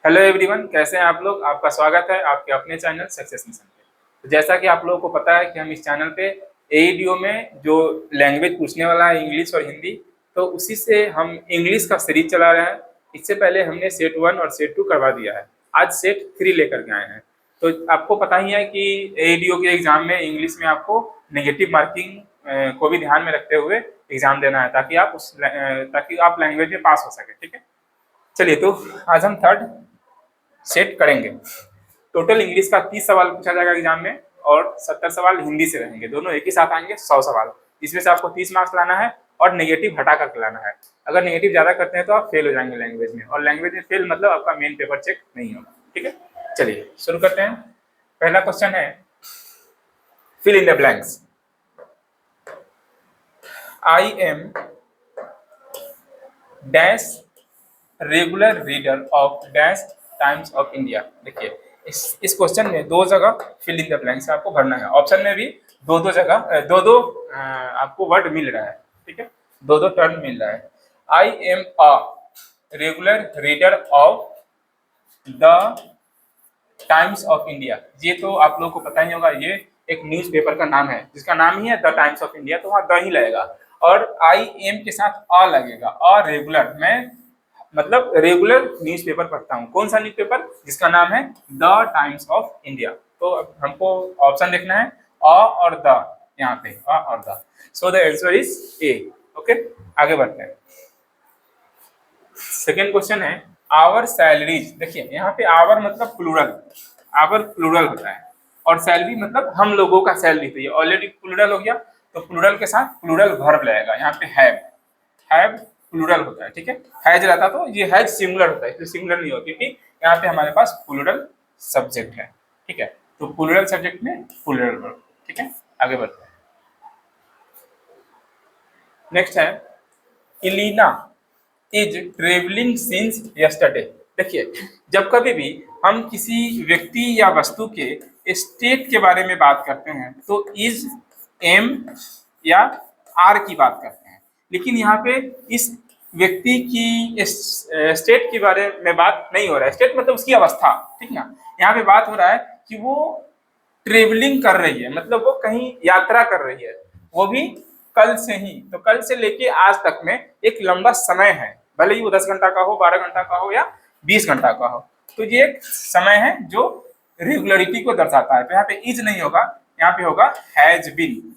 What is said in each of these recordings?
Hello everyone, कैसे हैं आप लोग। आपका स्वागत है आपके अपने चैनल सक्सेस मिशन पे। तो जैसा कि आप लोगों को पता है कि हम इस चैनल पे एईडीओ में जो लैंग्वेज पूछने वाला है इंग्लिश और हिंदी, तो उसी से हम इंग्लिश का सीरीज चला रहे हैं। इससे पहले हमने सेट 1 और सेट 2 करवा दिया है। आज सेट 3 लेकर के आए हैं। तो आपको पता ही है कि एईडीओ के एग्जाम में इंग्लिश में आपको नेगेटिव मार्किंग को भी ध्यान में रखते हुए एग्जाम देना है, ताकि आप लैंग्वेज में पास हो सके। ठीक है, चलिए तो आज हम थर्ड सेट करेंगे। टोटल इंग्लिश का 30 सवाल पूछा जाएगा एग्जाम में और 70 सवाल हिंदी से रहेंगे। दोनों एक ही साथ आएंगे, 100 सवाल। इसमें से आपको 30 मार्क्स लाना है और नेगेटिव हटा करके लाना है। अगर नेगेटिव ज्यादा करते हैं तो आप फेल हो जाएंगे लैंग्वेज में, और लैंग्वेज में फेल मतलब आपका मेन पेपर चेक नहीं होगा। ठीक है, चलिए शुरू करते हैं। पहला क्वेश्चन है, fill in the blanks. I am dash regular reader of dash Times of India. देखिए इस क्वेश्चन में दो जगह फिल इन द ब्लैंक्स आपको भरना है। ऑप्शन में भी दो जगह दो आपको वर्ड मिल रहा है। ठीक है, दो टर्म मिल रहा है। I am a regular reader of the times of India. ये तो आप लोगों को पता ही होगा, ये एक न्यूज़पेपर का नाम है जिसका नाम ही है द टाइम्स ऑफ इंडिया, तो वहाँ द ही लगेगा और आई एम के साथ अ लगेगा। अ रेगुलर, मैं मतलब रेगुलर न्यूज़पेपर पढ़ता हूँ। कौन सा न्यूज़पेपर? जिसका नाम है द टाइम्स ऑफ इंडिया। तो हमको ऑप्शन देखना है अ और द, यहाँ पे अ और the. So the answer is a. Okay, आगे बढ़ते हैं। सेकेंड क्वेश्चन है, आवर सैलरीज। देखिए यहाँ पे आवर मतलब प्लूरल, आवर प्लूरल होता है और सैलरी मतलब हम लोगों का सैलरी। तो ये ऑलरेडी प्लूरल हो गया, तो प्लूरल के साथ प्लूरल वर्ब लगेगा। यहाँ पे हैव प्लूरल होता है। ठीक है, हैज रहता तो ये हैज सिंगुलर होता है, इसलिए सिंगुलर नहीं होता क्योंकि यहाँ पे हमारे पास प्लूरल सब्जेक्ट है। ठीक है, तो प्लूरल सब्जेक्ट में प्लूरल वर्ब। ठीक है, आगे बढ़ते हैं। नेक्स्ट है, Ileana is travelling since yesterday. देखिए जब कभी भी हम किसी व्यक्ति या वस्तु के स्टेट के बारे में बात करते हैं तो इज, एम या आर की बात करते हैं, लेकिन यहाँ पे इस व्यक्ति की स्टेट के बारे में बात नहीं हो रहा है। स्टेट मतलब उसकी अवस्था, ठीक ना। यहाँ पे बात हो रहा है कि वो ट्रेवलिंग कर रही है, मतलब वो कहीं यात्रा कर रही है, वो भी कल से ही। तो कल से लेके आज तक में एक लंबा समय है, भले ही वो 10 घंटा का हो, 12 घंटा का हो या 20 घंटा का हो। तो ये एक समय है जो रेगुलरिटी को दर्शाता है। तो यहाँ पे इज नहीं होगा, यहाँ पे होगा हैज बीन।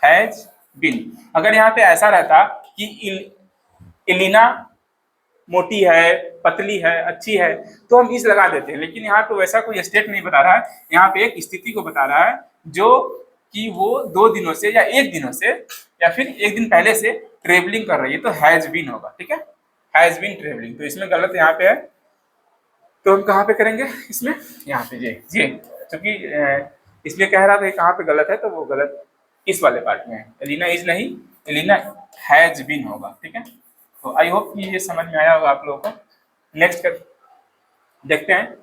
Has been. अगर यहाँ पे ऐसा रहता कि इलिना मोटी है, पतली है, अच्छी है, तो हम इस लगा देते हैं, लेकिन यहाँ पे वैसा कोई स्टेट नहीं बता रहा है। यहाँ पे एक स्थिति को बता रहा है जो कि वो 2 दिनों से या 1 दिनों से या फिर 1 दिन पहले से ट्रेवलिंग कर रही है, तो हैज बीन होगा। ठीक है, हैज बीन ट्रेवलिंग। तो इसमें गलत यहाँ पे है, तो हम कहाँ पे करेंगे इसमें? यहाँ पे ये क्योंकि इसलिए कह रहा था कहाँ पे गलत है, तो वो गलत इस वाले पार्ट में है। एलिना इज नहीं, एलिना हैज बीन होगा। ठीक है, तो आई होप कि ये समझ में आया होगा आप लोगों को। नेक्स्ट कर देखते हैं।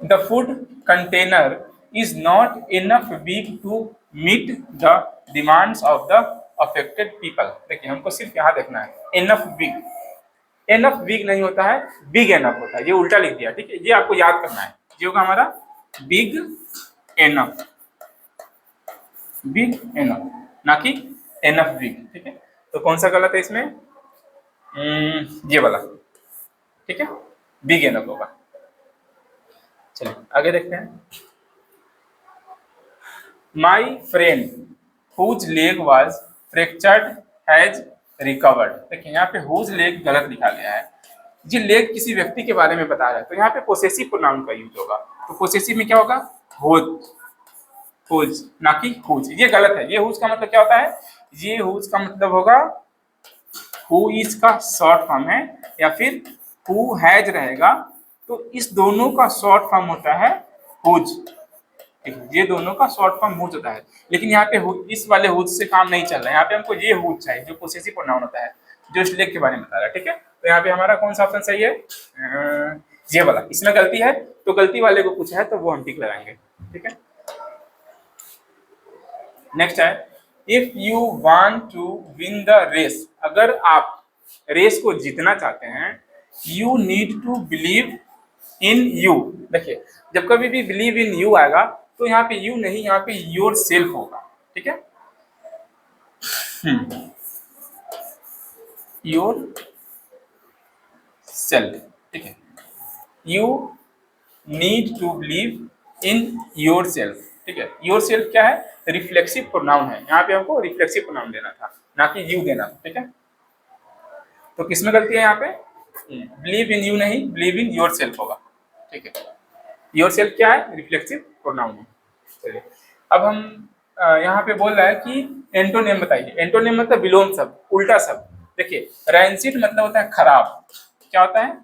The food container is not enough big to meet the demands of the affected people. देखिए हमको सिर्फ यहाँ देखना है, इनफ बिग। एनफ बिग नहीं होता है, बिग एनफ होता है। ये उल्टा लिख दिया। ठीक है, ये आपको याद करना है। ये होगा हमारा बिग एनफ, बिग एनफ, ना कि एनफ बिग। ठीक है, तो कौन सा गलत है इसमें? ये वाला। ठीक है, बिग एनफ होगा। चलिए आगे देखते हैं। My friend whose leg was fractured has recovered. देखिए यहाँ पे हुज लेग गलत लिखा गया है। ये लेग किसी व्यक्ति के बारे में बता रहा है, तो यहाँ पे पोसेसिव प्रोनाउन का यूज होगा। तो पोसेसिव में क्या होगा? हुज, हुज, ना कि हुज। ये गलत है। ये हुज का मतलब क्या होता है? ये हुज का मतलब होगा हु इज का शॉर्ट फॉर्म है, या फिर हु हैज रहेगा, तो इस दोनों का शॉर्ट फॉर्म होता है हुज। ये दोनों का शॉर्ट फॉर्म हुज होता है, लेकिन यहाँ पे इस वाले हुज से काम नहीं चल रहा है। यहाँ पे हमको ये हुज चाहिए जो पोसेसिव प्रोनाउन होता है, जो इस लेग के बारे में बता रहा है। ठीक है, तो यहाँ पे हमारा कौन सा ऑप्शन सही है? ये वाला। इसमें गलती है तो गलती वाले को कुछ है तो वो हम टिक लगाएंगे। ठीक है, नेक्स्ट है, if you want to win the race. अगर आप रेस को जीतना चाहते हैं you need to believe in you. देखिए जब कभी भी बिलीव इन यू आएगा तो यहाँ पे यू नहीं, यहाँ पे योर सेल्फ होगा। ठीक है, योर सेल्फ। ठीक है, you need to believe in yourself. ठीक है, योर सेल्फ क्या है, रिफ्लेक्सिव प्रोनाउन है, यहाँ पे हमको रिफ्लेक्सिव प्रोनाउन देना था, ना कि यू देना। ठीक है, तो किसमें गलती है यहाँ पे, बिलीव इन यू नहीं, बिलीव इन योर सेल्फ होगा। ठीक है, योर सेल्फ क्या है, रिफ्लेक्सिव प्रोनाउन है। चलिए अब हम यहाँ पे बोल रहा है कि एंटोनिम बताइए। एंटोनिम मतलब विलोम शब्द, उल्टा शब्द। देखिए रैंसिड मतलब होता है खराब। क्या होता है,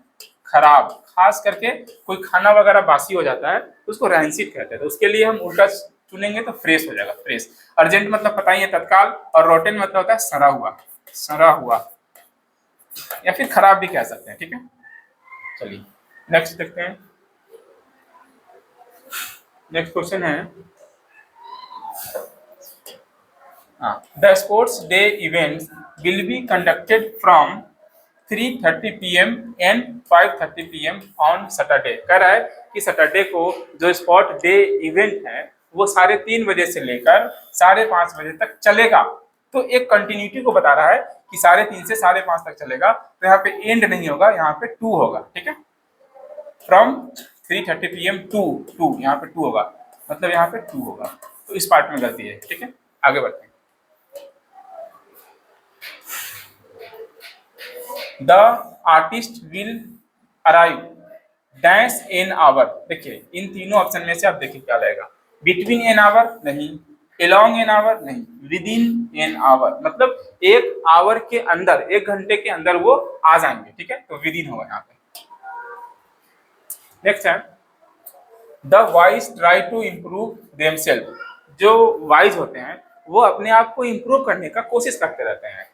खराब। खास करके कोई खाना वगैरह बासी हो जाता है तो उसको रैंसिड कहते हैं, तो उसके लिए हम उल्टा चुनेंगे तो फ्रेश हो जाएगा, फ्रेश। अर्जेंट मतलब पता ही है, तत्काल। और रोटेन मतलब होता है सड़ा हुआ, सड़ा हुआ, या फिर खराब भी कह सकते हैं। ठीक है, चलिए नेक्स्ट देखते हैं। नेक्स्ट क्वेश्चन है, the sports day events will be conducted from 3:30 PM and 5:30 PM on Saturday. कह रहा है कि सैटरडे को जो स्पोर्ट डे इवेंट है वो 3:30 बजे से लेकर 5:30 बजे तक चलेगा। तो एक कंटिन्यूटी को बता रहा है कि 3:30 से 5:30 तक चलेगा, तो यहाँ पे एंड नहीं होगा, यहाँ पे टू होगा। ठीक है, फ्रॉम 3:30 PM टू यहाँ पे टू होगा, मतलब यहाँ पे टू होगा। तो इस पार्ट में गलती है। ठीक है, आगे बढ़ते हैं। The artist will arrive dash an hour. देखिए इन तीनों ऑप्शन में से आप देखिए क्या लगेगा, बिटवीन एन आवर नहीं, एलॉन्ग एन आवर नहीं, विद इन एन आवर, मतलब एक आवर के अंदर, एक घंटे के अंदर वो आ जाएंगे। ठीक है, तो विद इन होगा यहाँ पे। नेक्स्ट है, the wise try to improve themselves. जो वाइज होते हैं वो अपने आप को इम्प्रूव करने का कोशिश करते रहते हैं।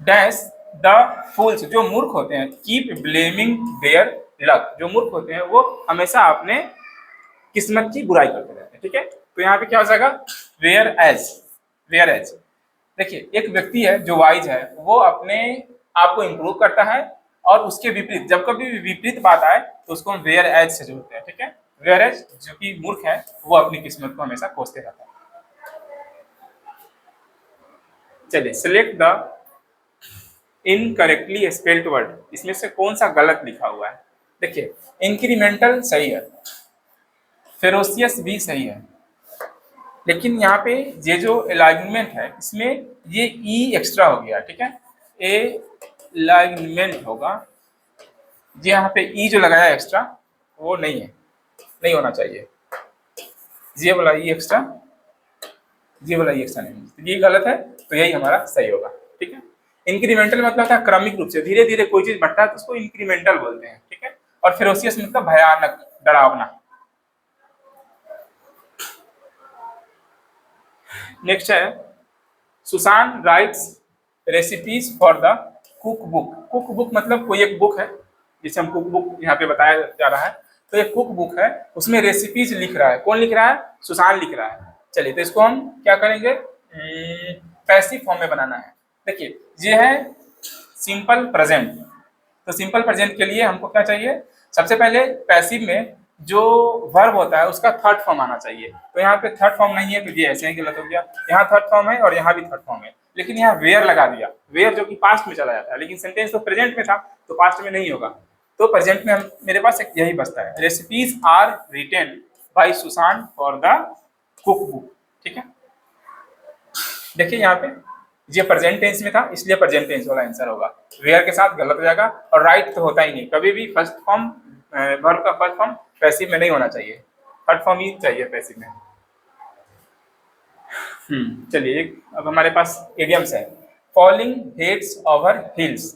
डैश द फूल्स, जो मूर्ख होते हैं, कीप ब्लेमिंग देयर लक। जो मूर्ख होते हैं वो हमेशा अपने किस्मत की बुराई करते रहते हैं। ठीक है, तो यहाँ पे क्या हो जाएगा, वेयर एज, वेयर एज। देखिए एक व्यक्ति है जो वाइज है वो अपने आप को इम्प्रूव करता है, और उसके विपरीत जब कभी भी विपरीत बात आए तो उसको हम वेयर एज से जोड़ते हैं। ठीक है, वेयर एज जो कि मूर्ख है वो अपनी किस्मत को हमेशा कोसते रहता है। चलिए select the incorrectly spelled word. इसमें से कौन सा गलत लिखा हुआ है। देखिए इंक्रीमेंटल सही है, फेरोसियस भी सही है, लेकिन यहाँ पे ये जो अलाइनमेंट है इसमें ये ई एक्स्ट्रा हो गया। ठीक है, ए अलाइनमेंट होगा, ये यहाँ पे ई जो लगाया एक्स्ट्रा वो नहीं है, नहीं होना चाहिए। ये वाला ई एक्स्ट्रा, ये वाला ई एक्स्ट्रा नहीं, ये गलत है, तो यही हमारा सही होगा। ठीक है, इंक्रीमेंटल मतलब था क्रमिक रूप से धीरे धीरे कोई चीज बढ़ता है तो उसको इंक्रीमेंटल बोलते हैं। ठीक है, और फेरोसियस मतलब भयानक, डरावना। नेक्स्ट है, Susan rights recipes for the cook book. Cook book मतलब कोई एक बुक है, जिसे हम कुक बुक यहाँ पे बताया जा रहा है, तो एक कुक बुक है, उसमें रेसिपीज लिख रहा है। कौन लिख रहा है, सुसान लिख रहा है। चलिए तो इसको हम क्या करेंगे, पैसिव फॉर्म में बनाना है। देखिए ये है सिंपल प्रेजेंट, तो सिंपल प्रेजेंट के लिए हमको क्या चाहिए, सबसे पहले पैसिव में जो वर्ब होता है उसका थर्ड फॉर्म आना चाहिए। तो यहाँ पे थर्ड फॉर्म नहीं है तो ये ऐसे ही गलत हो गया। यहाँ थर्ड फॉर्म है और यहाँ भी थर्ड फॉर्म है, लेकिन यहाँ वेयर लगा दिया, वेयर जो कि पास्ट में चला जाता है, लेकिन सेंटेंस तो प्रेजेंट में था तो पास्ट में नहीं होगा। तो प्रेजेंट में हम, मेरे पास एक यही बचता है, recipes are written by Susan for the cook book. ठीक है, देखिए यहाँ पे ये प्रेजेंट टेंस में था इसलिए प्रेजेंट टेंस वाला आंसर होगा, वेयर के साथ गलत हो जाएगा। और राइट तो होता ही नहीं, कभी भी फर्स्ट फॉर्म वर्ब का फर्स्ट फॉर्म पैसिव में नहीं होना चाहिए, थर्ड फॉर्म ही चाहिए पैसिव में। चलिए अब हमारे पास इडियम्स है, falling heads over hills.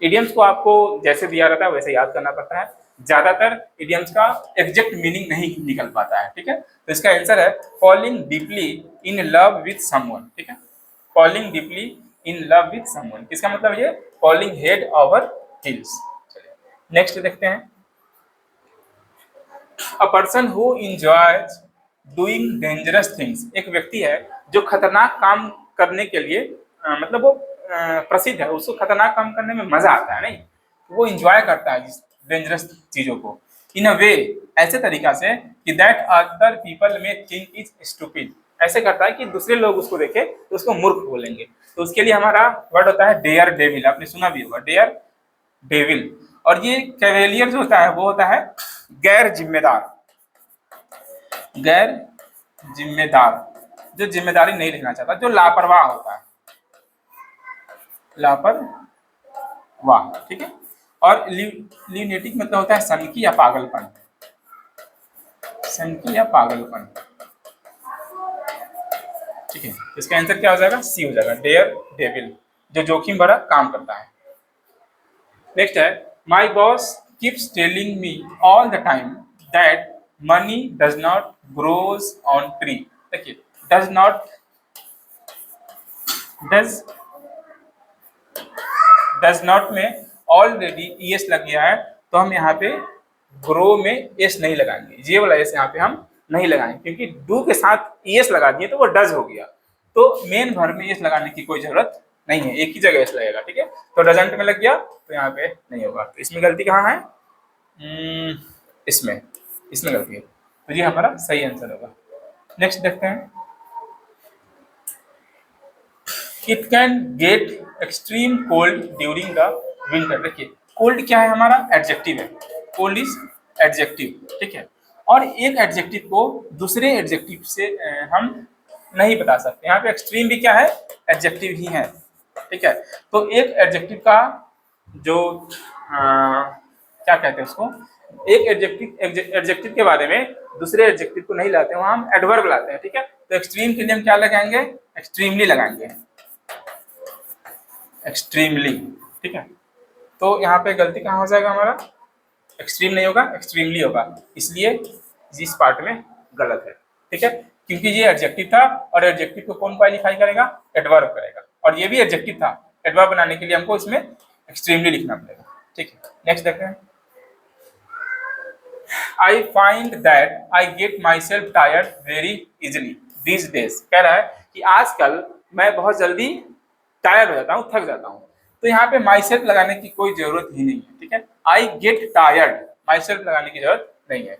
Idioms को आपको जैसे दिया रहता है वैसे याद करना पड़ता है, ज्यादातर इडियम्स का एग्जैक्ट मीनिंग नहीं निकल पाता है। ठीक है, तो इसका आंसर है falling deeply in love with someone. ठीक है, falling deeply in love with someone, इसका मतलब ये फॉलिंग हेड ओवर हिल्स। चलिए नेक्स्ट देखते हैं, a person who enjoys doing dangerous things. एक व्यक्ति है जो खतरनाक काम करने के लिए मतलब वो प्रसिद्ध है, उसको खतरनाक काम करने में मजा आता है, नहीं वो इंजॉय करता है इस डेंजरस चीजों को इन अ वे, ऐसे तरीका से कि दैट अदर पीपल में थिंक इज स्टूपिड, ऐसे करता है कि दूसरे लोग उसको देखे तो उसको मूर्ख बोलेंगे। तो उसके लिए हमारा वर्ड होता है डेयर डेविल, आपने सुना भी होगा डेयर डेविल। और ये कैवेलियर जो होता है वो होता है गैर जिम्मेदार, गैर जिम्मेदार, जो जिम्मेदारी नहीं लेना चाहता, जो लापरवाह होता है, लापरवाह, ठीक है। और ल्यूनेटिक मतलब होता है सनकी या पागलपन, सनकी या पागलपन, ठीक है। इसका आंसर क्या हो जाएगा, सी हो जाएगा, डेयर डेविल, जो जोखिम भरा काम करता है। नेक्स्ट है my boss keeps telling me all the time that money does not grows on tree. देखिए डज नॉट, डज नॉट में ऑलरेडी एस लग गया है, तो हम यहाँ पे ग्रो में एस नहीं लगाएंगे, ये वाला एस यहाँ पे हम नहीं लगाएंगे, क्योंकि डू के साथ एस लगा दिए तो वो डज हो गया, तो मेन वर्ब में एस लगाने की कोई जरूरत नहीं है, एक ही जगह एस लगेगा, ठीक है। तो डजंट में लग गया तो यहाँ पे नहीं होगा, तो इसमें गलती कहाँ है, इसमें, इसमें गलती है, तो ये हमारा सही आंसर होगा। नेक्स्ट देखते हैं, it can get extreme cold during the winter. देखिए कोल्ड क्या है, हमारा एडजेक्टिव है, कोल्ड इज एडजेक्टिव, ठीक है। और एक एडजेक्टिव को दूसरे एडजेक्टिव से हम नहीं बता सकते, यहाँ पे एक्सट्रीम भी क्या है, एडजेक्टिव ही है, ठीक है। तो एक एडजेक्टिव का जो क्या कहते हैं उसको, एक एडजेक्टिव के बारे में दूसरे एडजेक्टिव को नहीं लाते, वहां हम एडवर्ब लाते हैं, ठीक है। तो एक्सट्रीम के लिए हम क्या लगाएंगे, एक्सट्रीमली लगाएंगे, एक्सट्रीमली, ठीक है। तो यहाँ पे गलती कहाँ हो जाएगा, हमारा एक्सट्रीम नहीं होगा, एक्सट्रीमली होगा, इसलिए इस पार्ट में गलत है, ठीक है। क्योंकि ये एडजेक्टिव था और एडजेक्टिव को कौन क्वालिफाई करेगा, एडवर्ब करेगा, और ये भी एडजेक्टिव था, एडवर्ब बनाने के लिए हमको इसमें एक्सट्रीमली लिखना पड़ेगा, ठीक है। नेक्स्ट देखते हैं, I find that I get my self tired very easily these days. कह रहा है कि आजकल मैं बहुत जल्दी टायर्ड हो जाता हूँ, थक जाता हूँ, तो यहाँ पे माई सेल्फ लगाने की कोई जरूरत ही नहीं है, ठीक है। I get tired, my self लगाने की जरूरत नहीं है,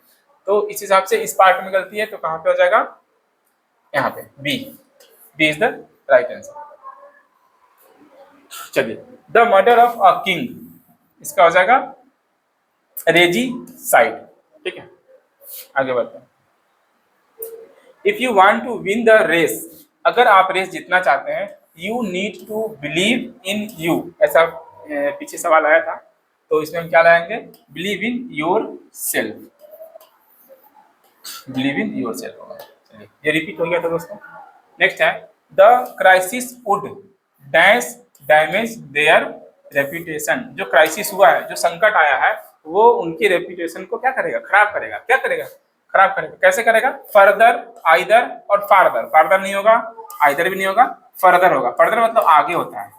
तो इस हिसाब से इस पार्ट में गलती है, तो कहाँ पे हो जाएगा, यहाँ पे B, B is the right answer. चलिए, the murder of a king, इसका हो जाएगा रेजी साइड, ठीक है। आगे बढ़ते हैं, if you want to win the race, अगर आप रेस जीतना चाहते हैं, you need to believe in you, ऐसा पीछे सवाल आया था, तो इसमें हम क्या लाएंगे, believe in your self, believe in your self होगा। चलिए ये रिपीट हो गया था दोस्तों। नेक्स्ट है, the crisis would dash damage their reputation, जो क्राइसिस हुआ है, जो संकट आया है, वो उनकी रेपुटेशन को क्या करेगा, खराब करेगा, क्या करेगा, खराब करेगा। कैसे करेगा, फर्दर, आइदर और फार्दर, फार्दर नहीं होगा, आइदर भी नहीं होगा, फर्दर होगा। फर्दर मतलब आगे होता है,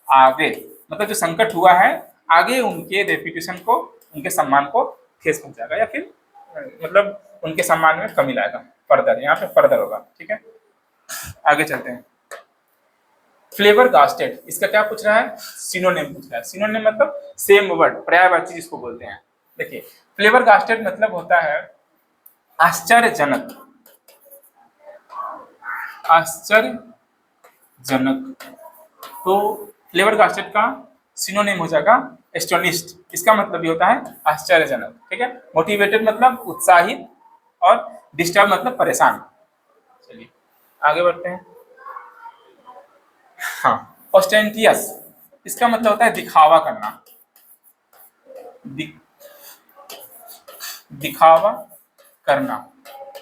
आगे मतलब जो संकट हुआ है, आगे उनके रेपुटेशन को, उनके सम्मान को ठेस पहुंचाएगा, या फिर मतलब उनके सम्मान में कमी लाएगा, फर्दर, यहाँ पे फर्दर होगा, ठीक है। आगे चलते हैं, फ्लेवर गास्टेड, इसका क्या पूछ रहा है, सिनोनिम पूछ रहा है। सिनोनिम मतलब सेम वर्ड, पर्यायवाची जिसको बोलते हैं। देखिए फ्लेवर गास्टेड मतलब होता है आश्चर्यजनक, आश्चर्यजनक, तो फ्लेवर गास्टेड का सिनोनिम हो जाएगा एस्टोनिश्ड, इसका मतलब ये होता है आश्चर्यजनक, ठीक है। मोटिवेटेड मतलब उत्साहित, और डिस्टर्ब मतलब परेशान। चलिए आगे बढ़ते हैं, हाँ, ऑस्टेंटियस, इसका मतलब होता है दिखावा करना, दिखावा करना,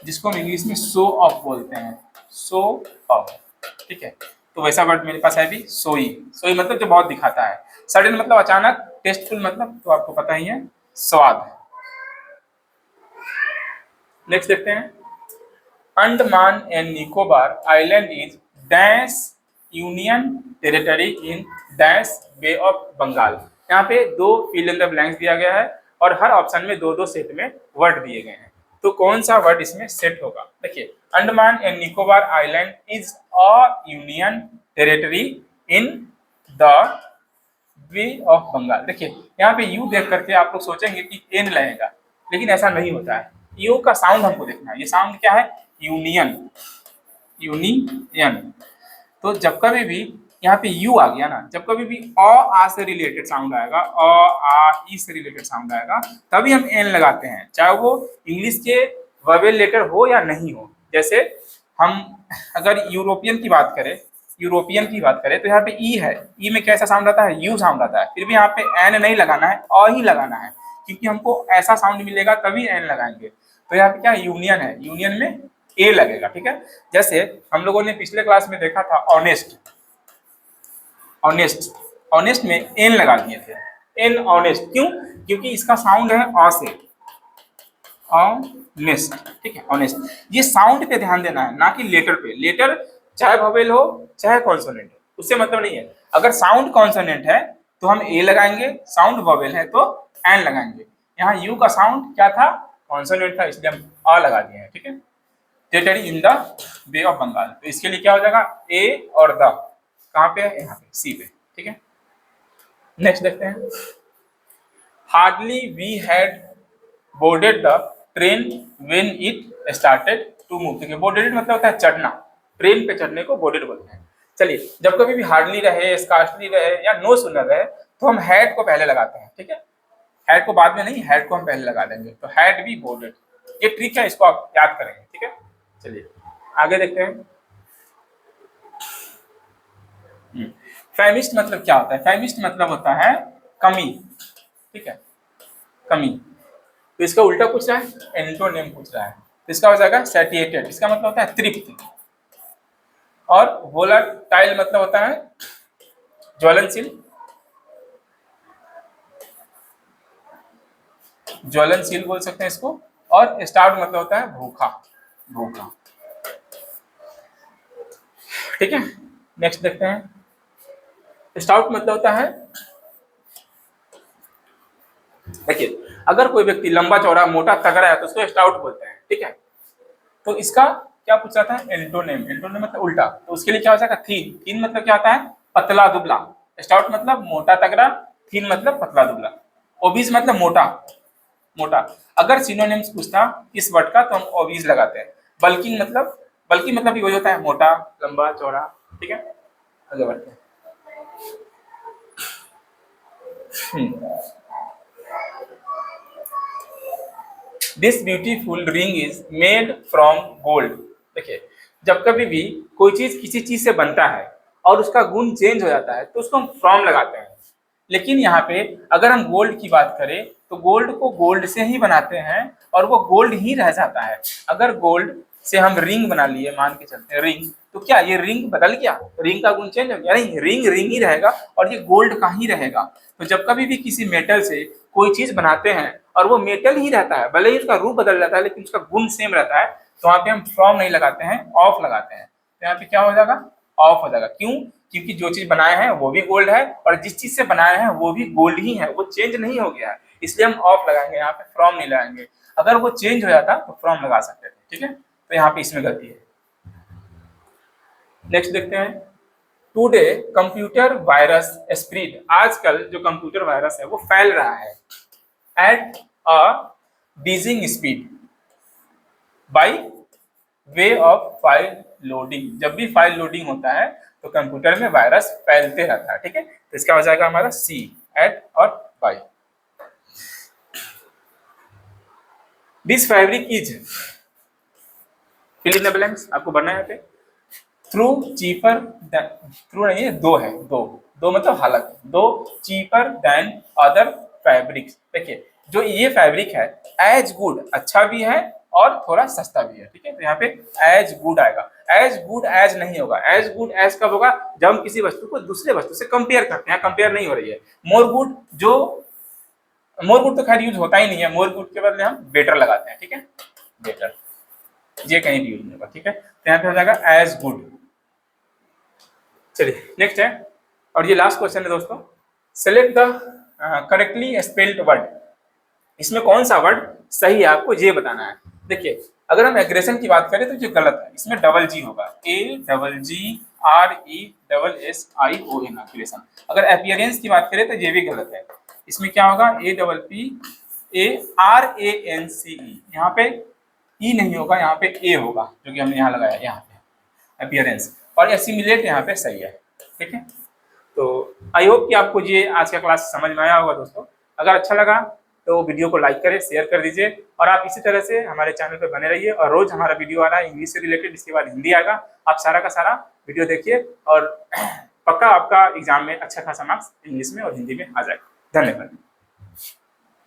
जिसको हम इंग्लिश में शो ऑफ बोलते हैं, शो ऑफ, ठीक है। तो वैसा वर्ड मेरे पास है भी, सोई, सोई मतलब जो बहुत दिखाता है, सडन मतलब अचानक, टेस्टफुल मतलब तो आपको पता ही है, स्वाद। नेक्स्ट देखते हैं, Andaman and Nicobar island is dash union territory in dash bay of Bengal. यहाँ पे दो फिल इन द ब्लैंक्स दिया गया है, और हर ऑप्शन में दो दो सेट में वर्ड दिए गए हैं, तो कौन सा वर्ड इसमें सेट होगा। देखिए Andaman and Nicobar island is a union territory in the bay of Bengal. देखिए यहाँ पे यू देख करके आप लोग सोचेंगे कि एन लगेगा, लेकिन ऐसा नहीं होता है। यू का साउंड हमको देखना है। ये साउंड क्या है? Union, union. तो जब कभी भी यहाँ पे यू आ गया ना, जब कभी भी अ आ से रिलेटेड साउंड आएगा, अ आ ई से रिलेटेड साउंड आएगा, तभी हम एन लगाते हैं, चाहे वो इंग्लिश के वोवेल लेटर हो या नहीं हो। जैसे हम अगर यूरोपियन की बात करें, यूरोपियन की बात करें तो यहाँ पे ई है, ई में कैसा साउंड आता है? यू साउंड आता है। फिर भी यहाँ पे एन नहीं लगाना है, अ ही लगाना है, क्योंकि हमको ऐसा साउंड मिलेगा तभी एन लगाएंगे। तो यहाँ पे क्या यूनियन है, यूनियन में ए लगेगा। ठीक है, जैसे हम लोगों ने पिछले क्लास में देखा था ऑनेस्ट, ऑनेस्ट, ऑनेस्ट में एन लगा दिए थे, एन ऑनेस्ट। क्यों? क्योंकि इसका साउंड है अ से, ऑनेस्ट। ठीक है, ऑनेस्ट। ये साउंड पे ध्यान देना है, ना कि लेटर पे। लेटर चाहे वोवेल हो चाहे कॉन्सोनेंट हो, उससे मतलब नहीं है। अगर साउंड कॉन्सोनेंट है तो हम ए लगाएंगे, साउंड वोवेल है तो एन लगाएंगे। यहाँ यू का साउंड क्या था? कॉन्सोनेंट था, इसलिए हम अ लगा दिए हैं। ठीक है, territory in the bay of Bengal. तो इसके लिए क्या हो जाएगा? ए और द कहाँ पे है? यहाँ पे, सी पे। ठीक है, नेक्स्ट देखते हैं। Hardly we had boarded the train when it started to move. देखिए बोर्डेड मतलब होता है चढ़ना, ट्रेन पे चढ़ने को बोर्डेड बोलते हैं। चलिए, जब कभी भी हार्डली रहे, स्कार्सली रहे या नो सुनर रहे तो हम हैड को पहले लगाते हैं। ठीक है, हैड को बाद में नहीं, हैड को हम पहले लगा देंगे। तो हैड बी बोर्डेड, ये ट्रिक है, इसको आप याद करेंगे। ठीक है, चलिए आगे देखते हैं। फेमिस्ट मतलब क्या होता है? फेमिस्ट मतलब होता है कमी। ठीक है, कमी। तो इसका उल्टा पूछ रहा है, एंटोनिम पूछ रहा है, तो इसका हो जाएगा सैटिएटेड। इसका मतलब होता है तृप्त। और वोलाटाइल मतलब होता है ज्वलनशील, ज्वलनशील बोल सकते हैं इसको। और स्टार्व मतलब होता है भूखा, भूखा। ठीक है, नेक्स्ट देखते हैं। स्टाउट मतलब होता है, देखिए अगर कोई व्यक्ति लंबा चौड़ा मोटा तगड़ा है तो उसको स्टाउट बोलते हैं। ठीक है, तो इसका क्या पूछा था? एंटोनिम। एंटोनिम मतलब उल्टा, तो उसके लिए क्या हो जाएगा? थीन। थीन मतलब क्या होता है? पतला दुबला। स्टाउट मतलब मोटा तगड़ा, थीन मतलब पतला दुबला। ओबीज मतलब मोटा, मोटा। अगर सिनोनिम्स पूछता इस वर्ड का तो हम ओबीज लगाते हैं। बल्किंग मतलब, बल्कि मतलब भी वही होता है, मोटा लंबा चौड़ा। ठीक है, आगे बढ़ते हैं। This beautiful ring is made from gold. देखिए जब कभी भी कोई चीज किसी चीज से बनता है और उसका गुण चेंज हो जाता है तो उसको हम फ्रॉम लगाते हैं। लेकिन यहाँ पे अगर हम गोल्ड की बात करें तो गोल्ड को गोल्ड से ही बनाते हैं और वो गोल्ड ही रह जाता है। अगर गोल्ड से हम रिंग बना लिए, मान के चलते हैं रिंग, तो क्या ये रिंग बदल गया? रिंग का गुण चेंज हो गया? नहीं, रिंग रिंग ही रहेगा और ये गोल्ड का ही रहेगा। तो जब कभी भी किसी मेटल से कोई चीज बनाते हैं और वो मेटल ही रहता है, भले ही उसका रूप बदल जाता है लेकिन उसका गुण सेम रहता है, तो वहां पे हम फ्रॉम नहीं लगाते हैं, ऑफ लगाते हैं। तो यहाँ पे क्या हो जाएगा? ऑफ हो जाएगा। क्यों? क्योंकि जो चीज बनाए हैं वो भी गोल्ड है और जिस चीज से बनाए हैं वो भी गोल्ड ही है, वो चेंज नहीं हो गया है, इसलिए हम ऑफ लगाएंगे, यहाँ पे फ्रॉम नहीं लगाएंगे। अगर वो चेंज हो जाता तो फ्रॉम लगा सकते थे। ठीक है, तो यहाँ पे इसमें गलती है। नेक्स्ट देखते हैं। Today computer virus spread. आजकल जो कंप्यूटर वायरस है वो फैल रहा है at a डीजिंग speed by way of file loading. जब भी फाइल लोडिंग होता है तो कंप्यूटर में वायरस फैलते रहता है। ठीक है, तो इसका हो जाएगा हमारा सी, एट और by. This fabric is, fill in the blanks, आपको भरना है यहाँ पे। थ्रू चीपर, थ्रू नहीं है, दो है, दो, दो मतलब हालांकि, दो चीपर देन अदर फैब्रिक्स। देखिए जो ये फैब्रिक है एज गुड, अच्छा भी है और थोड़ा सस्ता भी है। ठीक है, तो यहाँ पे एज गुड आएगा, एज गुड एज नहीं होगा। एज गुड एज कब होगा? जब हम किसी वस्तु को दूसरे वस्तु से कंपेयर करते हैं, कंपेयर नहीं हो रही है। मोर गुड, जो मोर गुड तो खैर यूज होता ही नहीं है, मोर गुड के बदले हम बेटर लगाते हैं। ठीक है, बेटर, ये कहीं भी यूज नहीं होगा। ठीक है, तो यहाँ पे हो जाएगा एज गुड। चलिए नेक्स्ट है, और ये लास्ट क्वेश्चन है दोस्तों। Select the correctly spelled word. इसमें कौन सा वर्ड सही है आपको ये बताना है। देखिए अगर हम एग्रेशन की बात करें तो ये गलत है, इसमें डबल जी होगा, ए डबल जी APPRESSION ऑक्यूलेशन। अगर अपीयरेंस की बात करें तो ये भी गलत है, इसमें क्या होगा APPARANCE, यहाँ पे ई नहीं होगा, यहाँ पे ए होगा, जो कि हमने यहाँ लगाया यहाँ पे अपीयरेंस, और एसिमिलेट यहाँ पे सही है। ठीक है, तो आई होप कि आपको ये आज का क्लास समझ में आया होगा दोस्तों। अगर अच्छा लगा तो वीडियो को लाइक करें, शेयर कर दीजिए, और आप इसी तरह से हमारे चैनल पर बने रहिए। और रोज हमारा वीडियो आ रहा है इंग्लिश से रिलेटेड, इसके बाद हिंदी आएगा। आप सारा का सारा वीडियो देखिए और पक्का आपका एग्जाम में अच्छा खासा मार्क्स इंग्लिश में और हिंदी में आ जाएगा। धन्यवाद।